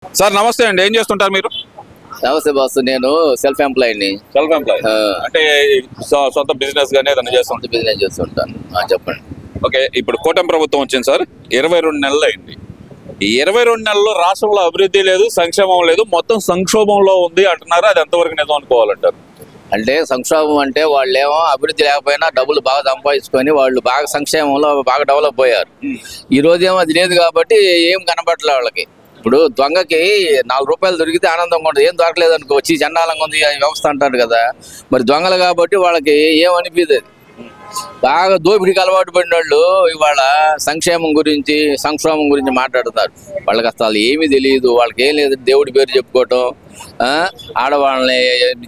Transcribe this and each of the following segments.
Sir నమస్తే అండి, ఏం చేస్తుంటారు మీరు? నమస్తే బాస్, నేను సెల్ఫ్ ఎంప్లాయ్డ్ని. సెల్ఫ్ ఎంప్లాయ్ అంటే సొంత బిజినెస్ గానీ ఏదైనా చేస్తుంటారు? సొంత బిజినెస్ చేస్తుంటాను. చెప్పండి. ఓకే, ఇప్పుడు కూటమి ప్రభుత్వం వచ్చింది సార్, 22 నెలలు అయింది. ఈ 22 నెలల్లో రాష్ట్రంలో అభివృద్ధి లేదు, సంక్షేమం లేదు, మొత్తం సంక్షోభంలో ఉంది అంటున్నారు. అది ఎంతవరకు నిజం అనుకోవాలంటారు? అంటే సంక్షోభం అంటే వాళ్ళేమో అభివృద్ధి లేకపోయినా డబ్బులు బాగా సంపాదించుకొని వాళ్ళు బాగా సంక్షేమంలో బాగా డెవలప్ అయ్యారు. ఈ రోజేమో అది లేదు కాబట్టి ఏం కనబడలే వాళ్ళకి. ఇప్పుడు దొంగకి 4 రూపాయలు దొరికితే ఆనందంగా ఉంటుంది, ఏం దొరకలేదు అనుకో వచ్చి చండాలంగా ఉంది వ్యవస్థ అంటారు కదా. మరి దొంగలు కాబట్టి వాళ్ళకి ఏమనిపించదు. బాగా దోపిడీకి అలవాటు పడిన వాళ్ళు ఇవాళ సంక్షేమం గురించి సంక్షోభం గురించి మాట్లాడుతారు. వాళ్ళకి అసలు ఏమీ తెలియదు. వాళ్ళకి ఏం లేదు, దేవుడి పేరు చెప్పుకోవటం, ఆడవాళ్ళని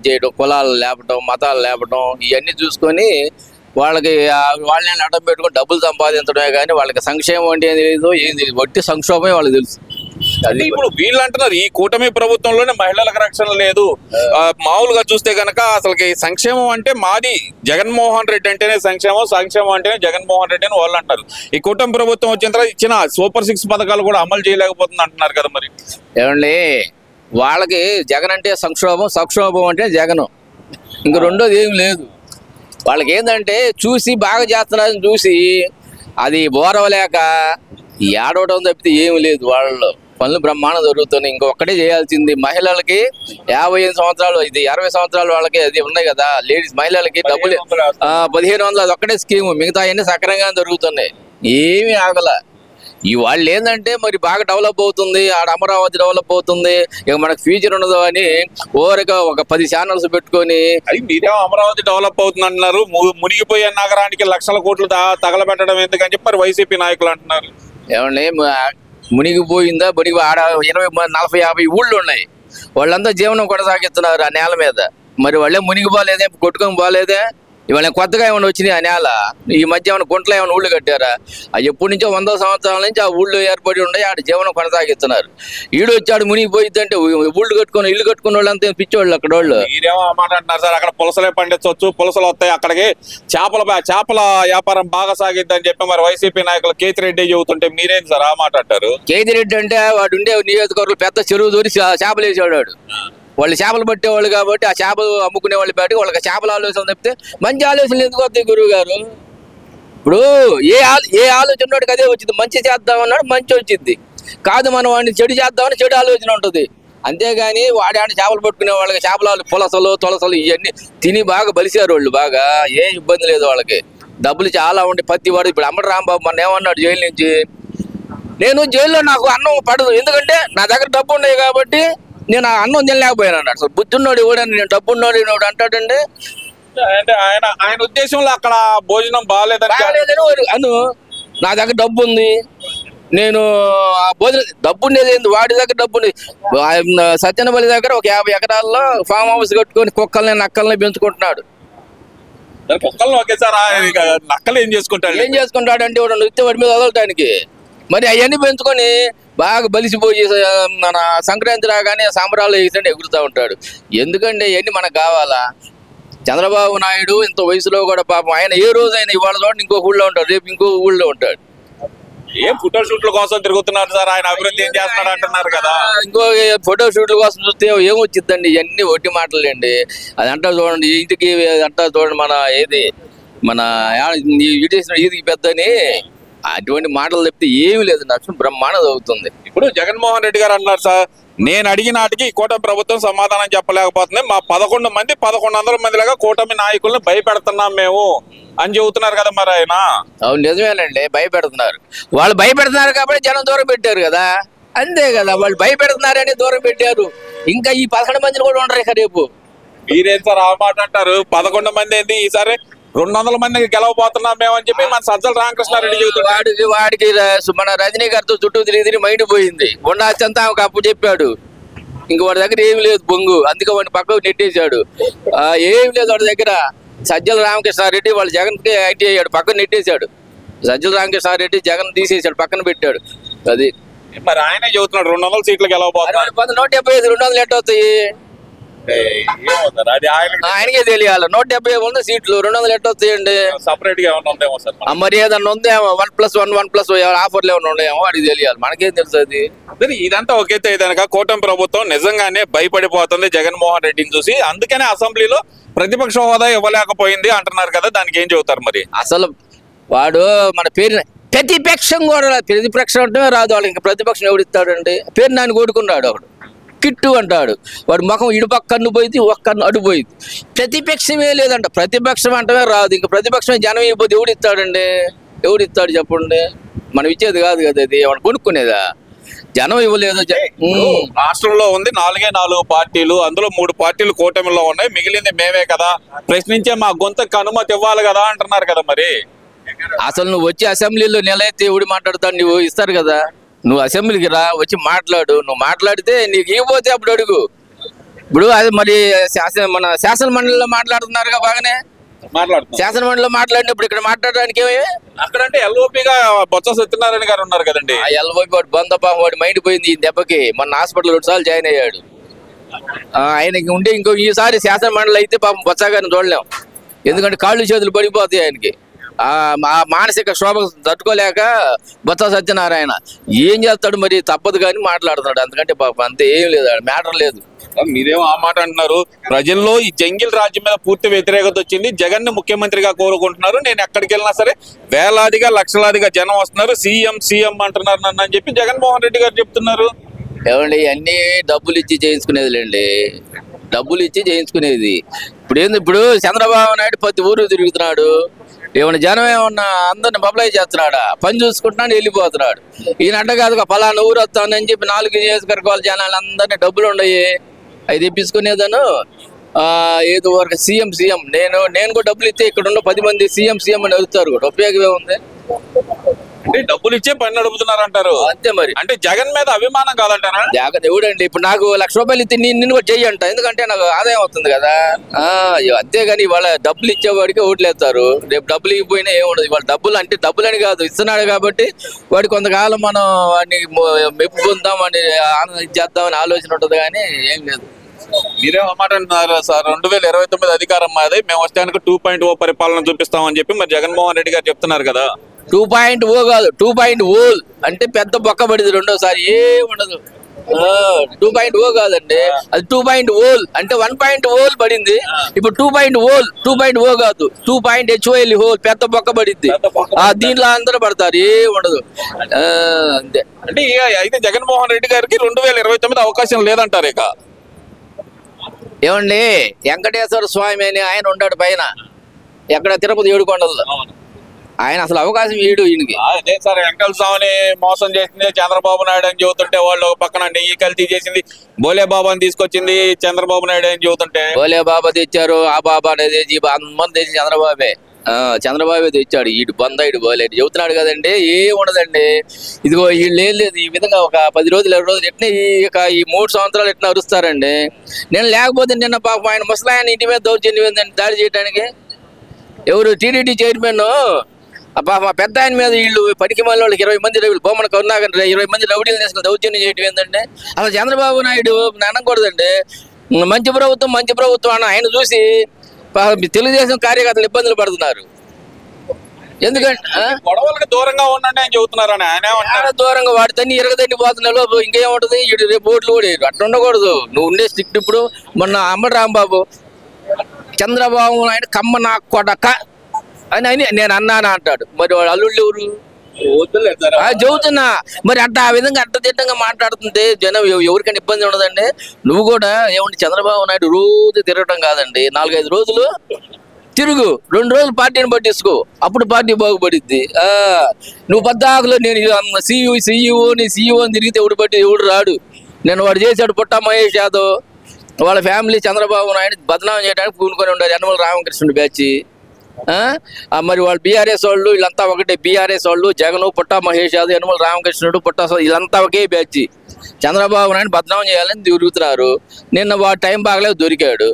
చేయడం, కులాలు లేపటం, మతాలు లేపటం, ఇవన్నీ చూసుకొని వాళ్ళకి వాళ్ళని అడ్డం పెట్టుకొని డబ్బులు సంపాదించడమే కానీ వాళ్ళకి సంక్షేమం అంటే ఏం తెలియదు, ఏం తెలియదు. వట్టి సంక్షోభమే వాళ్ళకి తెలుసు. అది ఇప్పుడు వీళ్ళు అంటున్నారు ఈ కూటమి ప్రభుత్వంలోనే మహిళలకు రక్షణ లేదు. మామూలుగా చూస్తే కనుక అసలుకి సంక్షేమం అంటే మాది జగన్మోహన్ రెడ్డి అంటేనే సంక్షేమం, సంక్షేమం అంటేనే జగన్మోహన్ రెడ్డి అని వాళ్ళు అంటారు. ఈ కూటమి ప్రభుత్వం వచ్చిన తర్వాత ఇచ్చిన సూపర్ 6 పథకాలు కూడా అమలు చేయలేకపోతుంది అంటున్నారు కదా. మరి ఏమండి, వాళ్ళకి జగన్ అంటే సంక్షోభం, సంక్షోభం అంటే జగన్, ఇంక రెండోది ఏం లేదు. వాళ్ళకి ఏంటంటే చూసి బాగా చేస్తున్నారని చూసి అది బోరవలేక ఏడవడం తప్పితే ఏమి లేదు. వాళ్ళు పనులు బ్రహ్మాండం జరుగుతున్నాయి. ఇంకొకటే చేయాల్సింది మహిళలకి 55 సంవత్సరాలు, ఇది 60 సంవత్సరాలు వాళ్ళకి అది ఉన్నాయి కదా లేడీస్ మహిళలకి డబ్బులు 1500 అది ఒక్కటే స్కీము. మిగతా అన్నీ సక్రమంగా జరుగుతున్నాయి, ఏమీ ఆగల. ఈ వాళ్ళు ఏంటంటే మరి బాగా డెవలప్ అవుతుంది, ఆడ అమరావతి డెవలప్ అవుతుంది, ఇక మనకు ఫ్యూచర్ ఉండదు అని ఓరగా ఒక 10 ఛానల్స్ పెట్టుకొని అది మీరేమో అమరావతి డెవలప్ అవుతుంది అంటున్నారు. మునిగిపోయే నగరానికి లక్షల కోట్లు తగలబెట్టడం ఎందుకని చెప్పి మరి వైసీపీ నాయకులు అంటున్నారు. ఏమండి, మునిగిపోయిందా బడికి ఆడ 20, 40, 50 ఊళ్ళు ఉన్నాయి. వాళ్ళంతా జీవనం కొనసాగిస్తున్నారు ఆ నేల మీద. మరి వాళ్ళే మునిగిపోలేదే, కొట్టుకొని పోలేదే. ఇవాళ కొత్తగా ఏమైనా వచ్చినాయి ఆ నేల? ఈ మధ్య ఏమైనా గుంటలో ఏమైనా ఊళ్ళు కట్టారా? అది ఎప్పటి నుంచో 100 సంవత్సరాల నుంచి ఆ ఊళ్ళు ఏర్పడి ఉన్నాయి, ఆడ జీవనం కొనసాగిస్తున్నారు. ఈడు వచ్చాడు మునిగిపోయిద్దంటే ఊళ్ళు కట్టుకుని ఇల్లు కట్టుకున్న వాళ్ళు అంతే పిచ్చోళ్ళు అక్కడ వాళ్ళు. మీరేమో మాట అంటున్నారు సార్, అక్కడ పులసలే పండించవచ్చు, పులసలు వస్తాయి అక్కడికి, చేపల వ్యాపారం బాగా సాగిద్దని చెప్పి మరి వైసీపీ నాయకులు కేతిరెడ్డి చెబుతుంటే మీరేం సార్ ఆ మాట అంటారు? కేతిరెడ్డి అంటే వాడు ఉండే నియోజకవర్గంలో పెద్ద చెరువు దూరి చేపలు వేసేవాడు. వాళ్ళు చేపలు పట్టేవాళ్ళు కాబట్టి ఆ చేపలు అమ్ముకునే వాళ్ళు బయటకు వాళ్ళకి చేపల ఆలోచన తప్పితే మంచి ఆలోచనలు ఎందుకు వస్తాయి గురువు గారు? ఇప్పుడు ఏ ఆలోచన ఉన్నోడికి అదే వచ్చింది. మంచి చేద్దామన్నాడు, మంచి వచ్చింది. కాదు మనం వాడిని చెడు చేద్దామని చెడు ఆలోచన ఉంటుంది. అంతేగాని వాడి చేపలు పట్టుకునే వాళ్ళకి చేపలు పులసలు తొలసలు ఇవన్నీ తిని బాగా బలిసారు వాళ్ళు. బాగా ఏ ఇబ్బంది లేదు వాళ్ళకి. డబ్బులు చాలా ఉండి ప్రతి వాడు ఇప్పుడు అమ్మడు రాంబాబు మన ఏమన్నాడు జైలు నుంచి, నేను జైల్లో నాకు అన్నం పడదు ఎందుకంటే నా దగ్గర డబ్బు ఉన్నాయి కాబట్టి నేను ఆ అన్నం తినలేకపోయాను అన్నాడు. అసలు బుద్ధున్నోడు ఇవ్వడానికి నేను డబ్బున్నోడు ఇవ్వడు అంటాడండి. అంటే ఆయన ఉద్దేశంలో అక్కడ భోజనం బాగాలేదని అను నా దగ్గర డబ్బు ఉంది, నేను ఆ భోజనం డబ్బు ఉండేది ఏంది, వాడి దగ్గర డబ్బు ఉండేది. సత్యనపల్లి దగ్గర ఒక 50 ఎకరాల్లో ఫామ్ హౌస్ కట్టుకొని కుక్కల్ని నక్కల్ని పెంచుకుంటున్నాడు. కుక్కలను ఒకేసారి నక్కలు ఏం చేసుకుంటాడు అంటే వాడు నృత్య వాడి మీద వదలటానికి. మరి అవన్నీ పెంచుకొని బాగా బలిసిపోయి మన సంక్రాంతి రాగానే సంబరాలు వేసి ఎగురుతూ ఉంటాడు. ఎందుకంటే ఇవన్నీ మనకు కావాలా? చంద్రబాబు నాయుడు ఇంత వయసులో కూడా పాపం ఆయన ఏ రోజైనా ఇవాళ చోట ఇంకో ఊళ్ళో ఉంటాడు, రేపు ఇంకో ఊళ్ళో ఉంటాడు. ఏం ఫోటో షూట్ల కోసం తిరుగుతున్నారు సార్, ఆయన అభివృద్ధి ఏం చేస్తాడు అంటున్నారు కదా. ఇంకో ఫోటో షూట్ల కోసం చూస్తే ఏమొచ్చిద్దండి, ఇవన్నీ ఒట్టి మాటలండి. అది అంటారు చూడండి, ఇంటికి అంటారు చూడండి, మన ఈదికి పెద్దని అటువంటి మాటలు చెప్తే ఏమి లేదు. నష్టం బ్రహ్మాండం అవుతుంది. ఇప్పుడు జగన్మోహన్ రెడ్డి గారు అన్నారు సార్, నేను అడిగిన నాటికి ఈ కూటమి ప్రభుత్వం సమాధానం చెప్పలేకపోతుంది, మా 11 మంది 1100 మందిలాగా కూటమి నాయకులను భయపెడుతున్నాం మేము అని చెబుతున్నారు కదా. మరి ఆయన అవును నిజమేనండి, భయపెడుతున్నారు. వాళ్ళు భయపెడుతున్నారు కాబట్టి జనం దూరం పెట్టారు కదా, అంతే కదా. వాళ్ళు భయపెడుతున్నారని దూరం పెట్టారు. ఇంకా ఈ 11 మందిని కూడా ఉండరు ఇక రేపు. మీరేం సార్ ఆ మాట అంటారు? 11 మంది ఏంటి, ఈసారి 200 మందికి గెలవబోతున్నాం మేము అని చెప్పి మన సజ్జల రామకృష్ణారెడ్డి చెబుతున్నాడు. వాడికి మన రజనీ గారితో చుట్టూ తిరిగి మైండ్ పోయింది. ఉండాల్సింతా ఒక అప్పు చెప్పాడు, ఇంక వాడి దగ్గర ఏమి లేదు బొంగు, అందుకే వాడిని పక్కకు నెట్టేశాడు. ఏమి లేదు వాడి దగ్గర. సజ్జల రామకృష్ణారెడ్డి వాళ్ళు జగన్కి ఐటీ అయ్యాడు, పక్కన నెట్టేశాడు. సజ్జల రామకృష్ణారెడ్డి జగన్ తీసేశాడు, పక్కన పెట్టాడు. అది మరి ఆయనే చెబుతున్నాడు 200 సీట్లు గెలవబోతున్నాడు. 175 200 ఎట్ అవుతాయి? ఏమవుతారు అది ఆయనకే తెలియాలి. 170 సీట్లు 200 ఎట్ట వస్తాయండి? సపరేట్ గా ఏమైనా ఉందేమో సార్ మరి ఏదన్నా ఉందేమో 1+1 1+1 ఆఫర్లు ఏమైనా ఉన్నాయేమో వాడికి తెలియాలి, మనకేం తెలుసు అది. సరే, ఇదంతా ఒకైతే కనుక కూటమి ప్రభుత్వం నిజంగానే భయపడిపోతుంది జగన్మోహన్ రెడ్డిని చూసి, అందుకనే అసెంబ్లీలో ప్రతిపక్ష హోదా ఇవ్వలేకపోయింది అంటున్నారు కదా, దానికి ఏం చెబుతారు మరి? అసలు వాడు మన పేరు ప్రతిపక్షం కూడా రాదు. ప్రతిపక్షం అంటే రాదు వాళ్ళకి, ఇంకా ప్రతిపక్షం ఎవడిస్తాడండి? పేరు నాని కొడుకున్నాడు ఒకడు, కిట్టు అంటాడు. వాడు ముఖం ఇడుపక్క కన్ను పోయింది, ఒక కన్ను అడిపోయింది. ప్రతిపక్షమే లేదంట, ప్రతిపక్షం అంటమే రాదు. ఇంకా ప్రతిపక్షం జనం ఇవ్వదు, ఎవడిస్తాడండి? ఎవడిస్తాడు చెప్పండి? మనం ఇచ్చేది కాదు కదా, అది ఏమన్నా కొనుక్కునేదా? జనం ఇవ్వలేదు. రాష్ట్రంలో ఉంది 4 పార్టీలు, అందులో 3 పార్టీలు కూటమిలో ఉన్నాయి, మిగిలింది మేమే కదా, ప్రశ్నించే మా గొంతుకు అనుమతి ఇవ్వాలి కదా అంటున్నారు కదా మరి. అసలు నువ్వు వచ్చి అసెంబ్లీలో నెలైతే ఎవడు మాట్లాడతాడు? నువ్వు ఇస్తారు కదా, నువ్వు అసెంబ్లీకి రా, వచ్చి మాట్లాడు. నువ్వు మాట్లాడితే నీకు ఇవ్వకపోతే అప్పుడు అడుగు. ఇప్పుడు అది మరి మన శాసన మండలిలో మాట్లాడుతున్నారుగా బాగానే, శాసన మండలిలో మాట్లాడినప్పుడు ఇక్కడ మాట్లాడడానికి ఏమి? అక్కడంటే ఎల్ఓపిగా బొత్స సత్యనారాయణ గారు ఉన్నారు కదండి. ఆ ఎల్ఓపి వాడు బందపాం, వాడు మైండ్ పోయింది ఈ దెబ్బకి. మన హాస్పిటల్ 2 సార్లు జాయిన్ అయ్యాడు. ఆయనకి ఉంటే ఇంకో ఈసారి శాసన మండలి అయితే పాపం బొత్స గారిని చూడలేం, ఎందుకంటే కాళ్ళు చేతులు పడిపోతాయి ఆయనకి. ఆ మానసిక శోభ తట్టుకోలేక బొత్స సత్యనారాయణ ఏం చేస్తాడు మరి, తప్పదు కానీ మాట్లాడుతున్నాడు, అందుకంటే పాపం అంతే, ఏం లేదు, మ్యాటర్ లేదు. మీరేమో ఆ మాట అంటున్నారు. ప్రజల్లో ఈ జంగిల్ రాజ్యం మీద పూర్తి వ్యతిరేకత వచ్చింది, జగన్ ని ముఖ్యమంత్రిగా కోరుకుంటున్నారు, నేను ఎక్కడికి వెళ్ళినా సరే వేలాదిగా లక్షలాదిగా జనం వస్తున్నారు, సీఎం అంటున్నారు నన్ను అని చెప్పి జగన్మోహన్ రెడ్డి గారు చెప్తున్నారు. ఏమండి, అన్ని డబ్బులు ఇచ్చి చేయించుకునేదిలేండి, డబ్బులు ఇచ్చి చేయించుకునేది. ఇప్పుడు చంద్రబాబు నాయుడు ప్రతి ఊరు తిరుగుతున్నాడు, ఏమన్నా జనం ఏమన్నా అందరిని బబలై చేస్తున్నాడా? పని చూసుకుంటున్నాడు, వెళ్ళిపోతున్నాడు. ఈయన అంట కాదుగా పలానా ఊరు వస్తానని చెప్పి 4 నియోజకవర్గాల జనాలు అందరినీ డబ్బులు ఉన్నాయి, అవి తెప్పించుకునేదాను. ఏదో వరకు సీఎం నేను కూడా డబ్బులు ఇస్తే ఇక్కడ ఉన్న 10 మంది సీఎం అని అడుగుతారు కూడా, ఉపయోగమే ఉంది? అంటే డబ్బులు ఇచ్చే పని నడుపుతున్నారు అంటారు. అంతే మరి. అంటే జగన్ మీద అభిమానం కాదంటారా? జగన్ ఎవడండి? ఇప్పుడు నాకు 1,00,000 రూపాయలు ఇస్తే నిన్ను కూడా చెయ్యంట, ఎందుకంటే నాకు ఆదాయం అవుతుంది కదా. అంతేగాని ఇవాళ డబ్బులు ఇచ్చేవాడికి ఓట్లేస్తారు, రేపు డబ్బులు ఇవ్వకపోయినా ఏముండదు. ఇవాళ డబ్బులు అంటే డబ్బులని కాదు, ఇస్తున్నాడు కాబట్టి వాడి కొంతకాలం మనం వాడిని మెప్పు పొందాం అని చేద్దామని ఆలోచన ఉంటుంది, కానీ ఏం లేదు. మీరేం మాట అంటున్నారు సార్? 2029 అధికారం మాది, మేము వస్తే 2.0 పరిపాలన చూపిస్తామని చెప్పి మరి జగన్మోహన్ రెడ్డి గారు చెప్తున్నారు కదా. 2.0 కాదు, 2.0 అంటే పెద్ద బొక్క పడింది రెండోసారి, ఏం ఉండదు. 2.0 కాదండి, అది 2.0 అంటే 1.0 పడింది. ఇప్పుడు 2.0 కాదు, 2.HOL పెద్ద బొక్క పడింది. దీంట్లో అందరూ పడతారు, ఏం ఉండదు. అంతే. అంటే అయితే జగన్మోహన్ రెడ్డి గారికి 2029 అవకాశం లేదంటారు ఇక. ఏమండి, వెంకటేశ్వర స్వామి అని ఆయన ఉన్నాడు పైన, ఎక్కడ తిరుపతి 7 కొండల్లో. ఆయన అసలు అవకాశం ఇయ్యడు ఈయనకి. అదే సార్, వెంకట స్వామిని మోసం చేసింది చంద్రబాబు నాయుడు అని చెబుతుంటే, వాళ్ళు పక్కన నెయ్యి కల్తీ చేసింది బోలే బాబాని తీసుకొచ్చింది చంద్రబాబు నాయుడు అని చెబుతుంటే, బోలే బాబా తెచ్చారు, ఆ బాబా అనేది అందరం తెచ్చి చంద్రబాబే తెచ్చాడు. ఇటు బంద ఇటు బోలేడు చెబుతున్నాడు కదండి, ఏం ఉండదండి. ఇదిగో వీళ్ళు ఏం లేదు, ఈ విధంగా ఒక 10 రోజులు 20 రోజులు ఎట్లా ఈ 3 సంవత్సరాలు ఎట్లా అరుస్తారండి. నేను లేకపోతే నిన్న పాపం ఆయన ముసలాయన ఇంటి మీద దౌర్జన్యం ఏంటంటే దాడి చేయడానికి, ఎవరు టీడీటీ చైర్మన్ మా పెద్ద ఆయన మీద వీళ్ళు పనికి మళ్ళీ వాళ్ళకి 20 మంది రౌడీలు బొమ్మను కొన్నాక 20 మంది రౌడీలు తీసుకుని దౌర్జన్యం చేయడం ఏంటంటే, అసలు చంద్రబాబు నాయుడు అనకూడదండి. మంచి ప్రభుత్వం అని ఆయన చూసి తెలుగుదేశం కార్యకర్తలు ఇబ్బందులు పడుతున్నారు. ఎందుకంటే గొడవలకు దూరంగా ఉండండి అని చెబుతున్నారు. ఆయన దూరంగా వాడి తన్ని ఇరగదండి పోతున్నాడు, ఇంకేముంటది, ఇటు రేపు ఓట్లు కూడా అట్లా ఉండకూడదు. నువ్వు ఉండే స్ట్రిక్ట్. ఇప్పుడు మొన్న అంబటి రాంబాబు చంద్రబాబు నాయుడు కమ్మ నా కొడక అని నేను అన్నానా అంటాడు, మరి వాడు అల్లుళ్ళు ఎవరు చెబుతున్నా. మరి ఆ విధంగా అడ్డదిడ్డంగా మాట్లాడుతుంటే జనం ఎవరికైనా ఇబ్బంది ఉండదండి. నువ్వు కూడా ఏమంటే చంద్రబాబు నాయుడు రోజు తిరగటం కాదండి, 4-5 రోజులు తిరుగు, 2 రోజులు పార్టీని పట్టించుకో, అప్పుడు పార్టీ బాగుపడిద్ది. నువ్వు పద్దాకులో నేను సీఈఓ అని తిరిగితే ఎవడు రాడు. నేను వాడు చేశాడు పుట్ట మహేష్ యాదవ్, వాళ్ళ ఫ్యామిలీ చంద్రబాబు నాయుడు బదనామం చేయడానికి పూనుకొని ఉండారు, యనమల రామకృష్ణుడు బ్యాచ్. మరి వాళ్ళు బీఆర్ఎస్ వాళ్ళు వీళ్ళంతా ఒకటే, బీఆర్ఎస్ వాళ్ళు జగన్, పుట్ట మహేష్ యాదవ్, యనమల రామకృష్ణుడు, వీళ్ళంతా ఒకే బ్యాచ్. చంద్రబాబు నాయుడు బదనామం చేయాలని తిరుగుతున్నారు. నిన్న వాడు టైం బాగలేదు దొరికాడు.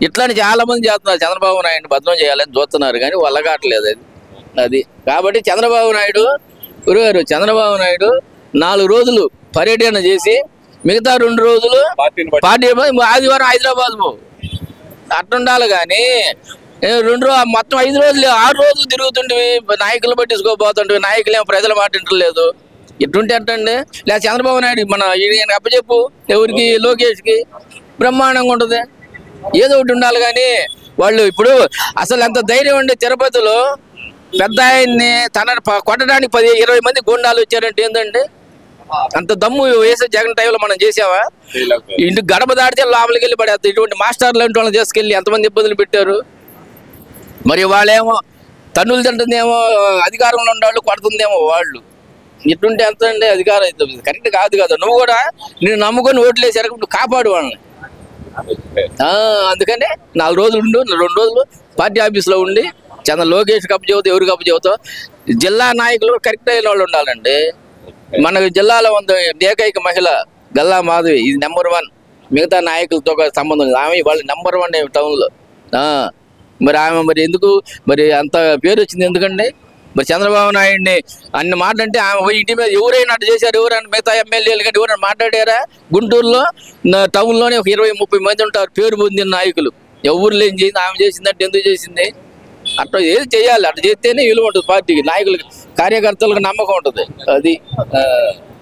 ఇట్లాంటి చాలా మంది చేస్తున్నారు, చంద్రబాబు నాయుడు బదనామం చేయాలని చూస్తున్నారు, కానీ వల్లగాట్లేదు అది. కాబట్టి చంద్రబాబు నాయుడు 4 రోజులు పర్యటన చేసి మిగతా 2 రోజులు పార్టీని బట్టి పార్టీ ఆదివారం హైదరాబాద్ పో అట్టుండాలి కానీ 2 రోజులు మొత్తం 5 రోజులు 6 రోజులు తిరుగుతుంటివి, నాయకులు పట్టించుకోపోతుంటివి, నాయకులు ఏమో ప్రజల మాట వింటలేదు. ఇటుంటే ఎట్టండి? లేదా చంద్రబాబు నాయుడు మన ఈయన అప్పచెప్పు, ఎవరికి? లోకేష్కి. బ్రహ్మాండంగా ఉంటుంది. ఏదో ఒకటి ఉండాలి కానీ వాళ్ళు ఇప్పుడు అసలు ఎంత ధైర్యం ఉండే తిరుపతిలో పెద్ద ఆయన్ని కొట్టడానికి 10-20 మంది గుండాలు వచ్చారంటే ఏంటంటే అంత దమ్ము వేసే జగన్ టైంలో మనం చేసావా? ఇంటికి గడప దాటితే లోపలికి వెళ్ళి పడేస్తారు. ఇటువంటి మాస్టర్లు లాంటి వాళ్ళని తీసుకెళ్ళి ఎంతమంది ఇబ్బందులు పెట్టారు. మరి వాళ్ళేమో తన్నులు తింటుందేమో అధికారంలో ఉండేవాళ్ళు, కొడుతుందేమో వాళ్ళు. ఇటుంటే ఎంత అండి అధికారం? కరెక్ట్ కాదు కదా. నువ్వు కూడా నేను నమ్ముకొని ఓట్లు వేసారు, నువ్వు కాపాడు వాళ్ళని. అందుకని 4 రోజులు ఉండు, 2 రోజులు పార్టీ ఆఫీస్లో ఉండి లోకేష్ కప్పు చెబుతావు, ఎవరు కప్పు చెబుతావు? జిల్లా నాయకులు కరెక్ట్ అయిన వాళ్ళు ఉండాలండి. మన జిల్లాలో ఉంది ఏకైక మహిళ గల్లా మాధవి, ఇది నెంబర్ 1. మిగతా నాయకులతో సంబంధం లేదు. ఆమె వాళ్ళు నెంబర్ 1 టౌన్లో. మరి ఆమె మరి ఎందుకు మరి అంత పేరు వచ్చింది ఎందుకండి? మరి చంద్రబాబు నాయుడిని అన్ని మాటలంటే ఆమె పోయి ఇంటి మీద ఎవరైనా అటు చేశారు? ఎవరైనా మిగతా ఎమ్మెల్యేలు కానీ ఎవరైనా మాట్లాడారా? గుంటూరులో టౌన్లోనే ఒక 20-30 మంది ఉంటారు పేరు పొందిన నాయకులు. ఎవరు లేని చేసింది ఆమె చేసిందంటే ఎందుకు చేసింది? అట్లా ఏది చేయాలి, అట్లా చేస్తేనే విలువ ఉంటుంది పార్టీకి, నాయకులకి, కార్యకర్తలకు నమ్మకం ఉంటుంది. అది